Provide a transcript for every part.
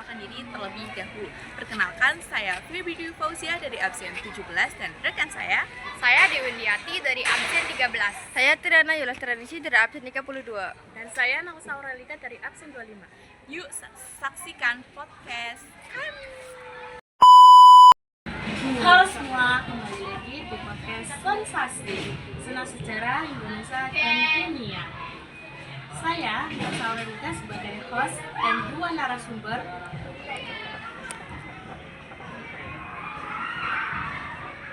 memperkenalkan diri terlebih dahulu. Perkenalkan, saya Feby Dwi Fauzia dari absen 17 dan rekan saya Dewi Windiati dari absen 13. Saya Triana Yulas Tradisi dari absen 32. Dan saya Nausa Aurelita dari absen 25. Yuk saksikan podcast kami. Halo semua, kembali lagi di podcast Sensasi Senang Sejarah Indonesia dan Dunia. Saya Nausa Aurelita sebagai host dan dua narasumber.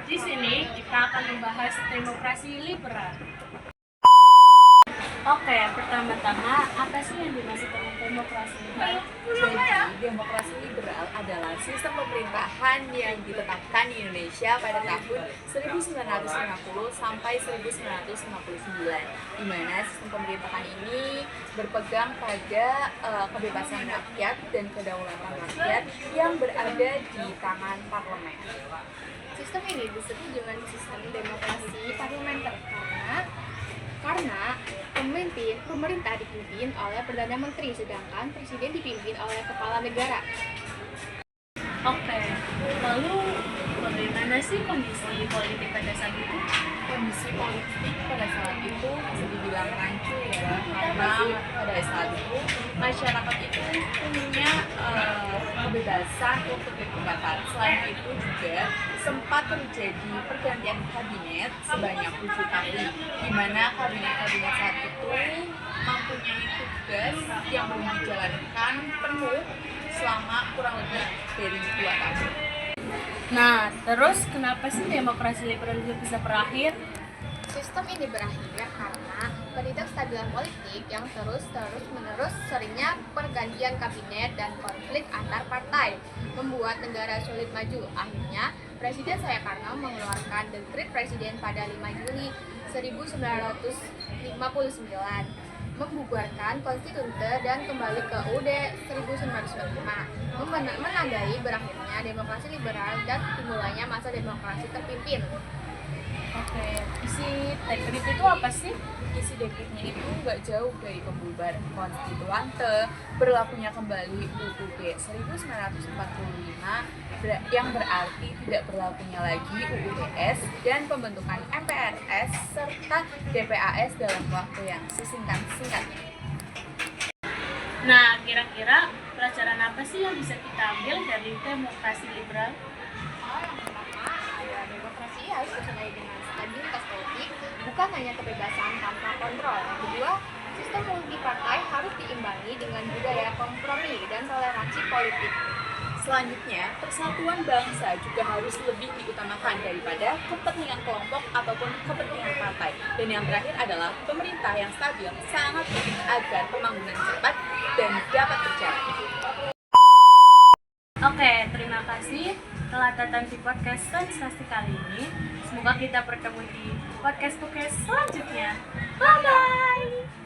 Di sini kita akan membahas demokrasi liberal. Oke, pertama-tama apa sih yang dimaksud dengan demokrasi liberal? Jadi, demokrasi liberal adalah sistem pemerintahan yang ditetapkan di Indonesia pada tahun 1950 sampai 1959, di mana sistem pemerintahan ini berpegang pada kebebasan rakyat dan kedaulatan rakyat yang berada di tangan parlemen. Sistem ini disebut dengan sistem demokrasi parlementer karena pemerintah dipimpin oleh Perdana Menteri, sedangkan Presiden dipimpin oleh Kepala Negara. Oke, lalu bagaimana sih kondisi politik pada saat itu? Kondisi politik pada saat itu bisa dibilang rancu ya, karena pada saat itu masyarakat itu punya kebebasan untuk berpendapat. Selain itu juga sempat terjadi pergantian kabinet sebanyak 7 kali, di mana kabinet-kabinet saat itu mempunyai tugas yang belum dijalankan penuh selama kurang lebih dari 2 tahun. Nah, terus kenapa sih demokrasi liberal itu bisa berakhir? Sistem ini berakhir karena ketidakstabilan politik yang terus-menerus seringnya pergantian kabinet dan konflik antar partai membuat negara sulit maju. Akhirnya, Presiden Soekarno mengeluarkan dekret Presiden pada 5 Juli 1959 membubarkan konstituante dan kembali ke UUD 1945, menandai berakhirnya demokrasi liberal dan dimulainya masa demokrasi terpimpin. Oke, isi dekret itu apa sih? Isi dekretnya itu nggak jauh dari pembubaran konstituante, berlakunya kembali UUD 1945 yang berarti tidak berlakunya lagi UUDS dan pembentukan MPRS serta DPAS dalam waktu yang sesingkat-singkatnya. Nah, kira-kira pelajaran apa sih yang bisa kita ambil dari demokrasi liberal? Yang pertama, demokrasi harus disertai dengan stabilitas politik, bukan hanya kebebasan tanpa kontrol. Yang kedua, sistem multipartai harus diimbangi dengan budaya kompromi dan toleransi politik. Selanjutnya, persatuan bangsa juga harus lebih diutamakan daripada kepentingan kelompok ataupun kepentingan partai. Dan yang terakhir adalah pemerintah yang stabil sangat penting agar pembangunan cepat dan dapat berjalan. Oke, terima kasih telah datang di podcast Sensasi kali ini. Semoga kita bertemu di podcast selanjutnya. Bye-bye!